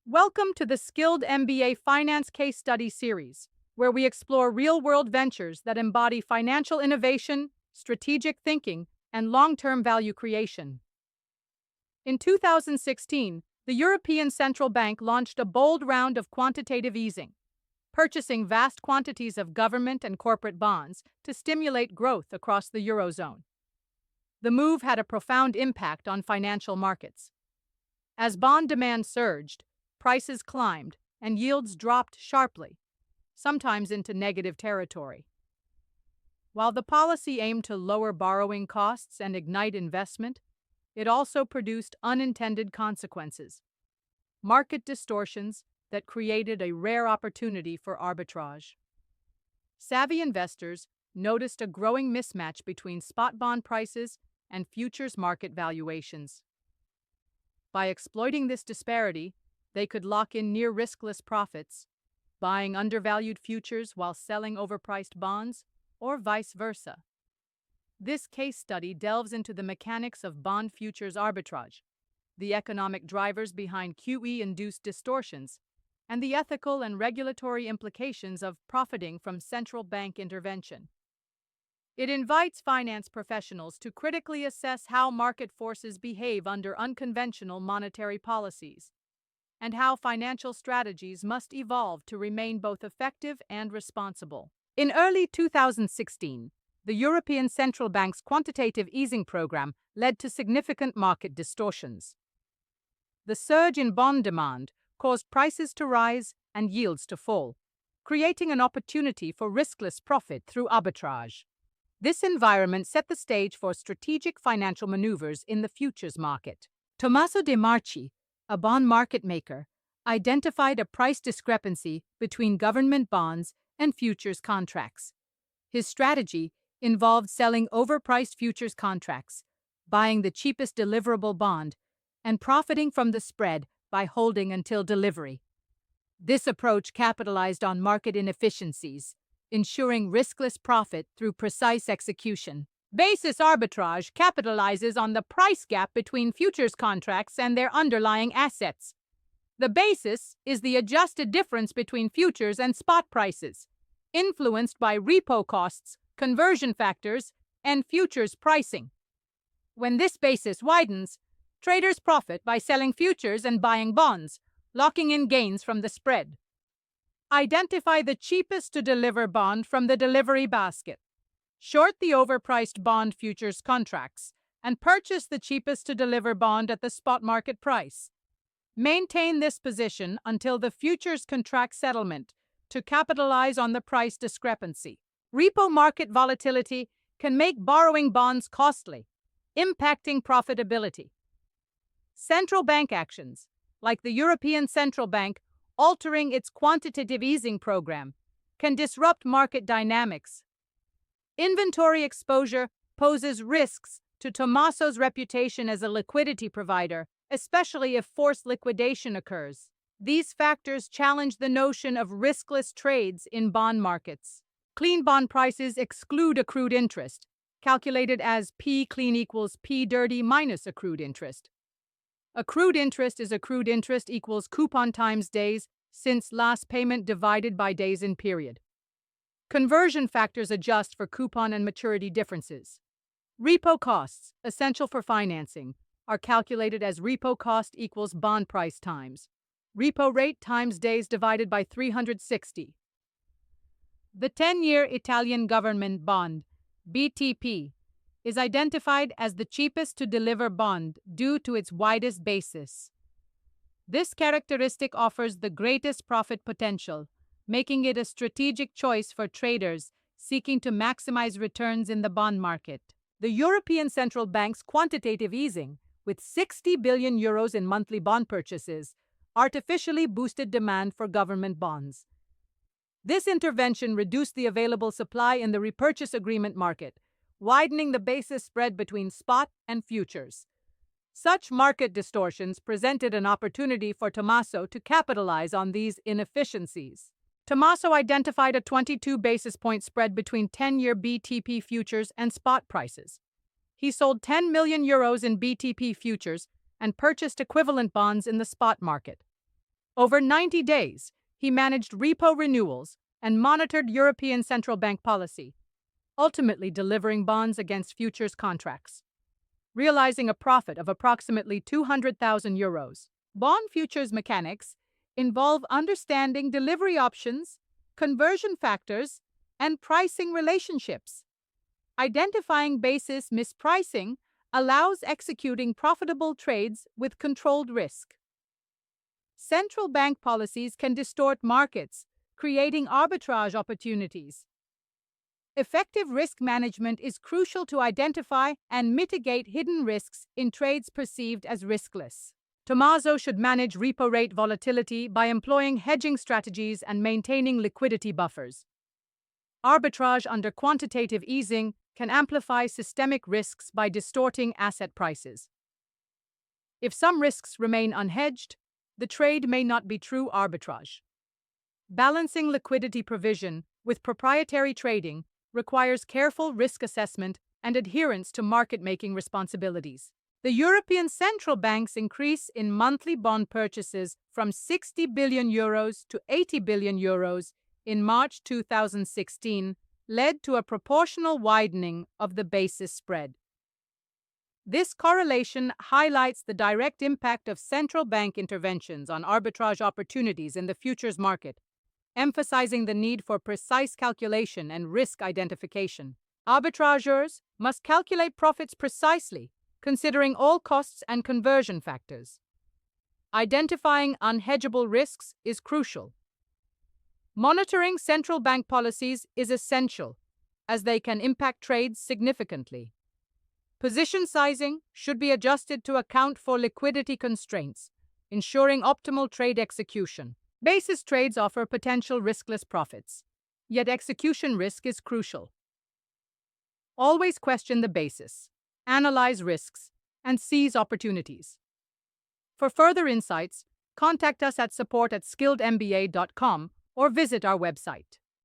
Welcome to the Skilled MBA Finance Case Study Series, where we explore real-world ventures that embody financial innovation, strategic thinking, and long-term value creation. In 2016, the European Central Bank launched a bold round of quantitative easing, purchasing vast quantities of government and corporate bonds to stimulate growth across the Eurozone. The move had a profound impact on financial markets. As bond demand surged, prices climbed, and yields dropped sharply, sometimes into negative territory. While the policy aimed to lower borrowing costs and ignite investment, it also produced unintended consequences, market distortions that created a rare opportunity for arbitrage. Savvy investors noticed a growing mismatch between spot bond prices and futures market valuations. By exploiting this disparity, they could lock in near-riskless profits, buying undervalued futures while selling overpriced bonds, or vice versa. This case study delves into the mechanics of bond futures arbitrage, the economic drivers behind QE-induced distortions, and the ethical and regulatory implications of profiting from central bank intervention. It invites finance professionals to critically assess how market forces behave under unconventional monetary policies, and how financial strategies must evolve to remain both effective and responsible. In early 2016, the European Central Bank's quantitative easing program led to significant market distortions. The surge in bond demand caused prices to rise and yields to fall, creating an opportunity for riskless profit through arbitrage. This environment set the stage for strategic financial maneuvers in the futures market. Tommaso De Marchi, a bond market maker, identified a price discrepancy between government bonds and futures contracts. His strategy involved selling overpriced futures contracts, buying the cheapest deliverable bond, and profiting from the spread by holding until delivery. This approach capitalized on market inefficiencies, ensuring riskless profit through precise execution. Basis arbitrage capitalizes on the price gap between futures contracts and their underlying assets. The basis is the adjusted difference between futures and spot prices, influenced by repo costs, conversion factors, and futures pricing. When this basis widens, traders profit by selling futures and buying bonds, locking in gains from the spread. Identify the cheapest to deliver bond from the delivery basket. Short the overpriced bond futures contracts and purchase the cheapest to deliver bond at the spot market price. Maintain this position until the futures contract settlement to capitalize on the price discrepancy. Repo market volatility can make borrowing bonds costly, impacting profitability. Central bank actions, like the European Central Bank altering its quantitative easing program, can disrupt market dynamics. Inventory exposure poses risks to Tommaso's reputation as a liquidity provider, especially if forced liquidation occurs. These factors challenge the notion of riskless trades in bond markets. Clean bond prices exclude accrued interest, calculated as P clean equals P dirty minus accrued interest. Accrued interest is accrued interest equals coupon times days since last payment divided by days in period. Conversion factors adjust for coupon and maturity differences. Repo costs, essential for financing, are calculated as repo cost equals bond price times repo rate times days divided by 360. The 10-year Italian government bond, BTP, is identified as the cheapest to deliver bond due to its widest basis. This characteristic offers the greatest profit potential, making it a strategic choice for traders seeking to maximize returns in the bond market. The European Central Bank's quantitative easing, with 60 billion euros in monthly bond purchases, artificially boosted demand for government bonds. This intervention reduced the available supply in the repurchase agreement market, widening the basis spread between spot and futures. Such market distortions presented an opportunity for Tommaso to capitalize on these inefficiencies. Tommaso identified a 22 basis point spread between 10-year BTP futures and spot prices. He sold 10 million euros in BTP futures and purchased equivalent bonds in the spot market. Over 90 days, he managed repo renewals and monitored European Central Bank policy, ultimately delivering bonds against futures contracts, realizing a profit of approximately €200,000. Bond futures mechanics involve understanding delivery options, conversion factors, and pricing relationships. Identifying basis mispricing allows executing profitable trades with controlled risk. Central bank policies can distort markets, creating arbitrage opportunities. Effective risk management is crucial to identify and mitigate hidden risks in trades perceived as riskless. Tommaso should manage repo rate volatility by employing hedging strategies and maintaining liquidity buffers. Arbitrage under quantitative easing can amplify systemic risks by distorting asset prices. If some risks remain unhedged, the trade may not be true arbitrage. Balancing liquidity provision with proprietary trading requires careful risk assessment and adherence to market-making responsibilities. The European central bank's increase in monthly bond purchases from €60 billion to €80 billion in March 2016 led to a proportional widening of the basis spread. This correlation highlights the direct impact of central bank interventions on arbitrage opportunities in the futures market, emphasizing the need for precise calculation and risk identification. Arbitrageurs must calculate profits precisely, considering all costs and conversion factors. Identifying unhedgeable risks is crucial. Monitoring central bank policies is essential, as they can impact trades significantly. Position sizing should be adjusted to account for liquidity constraints, ensuring optimal trade execution. Basis trades offer potential riskless profits, yet execution risk is crucial. Always question the basis, analyze risks, and seize opportunities. For further insights, contact us at support@skilledmba.com or visit our website.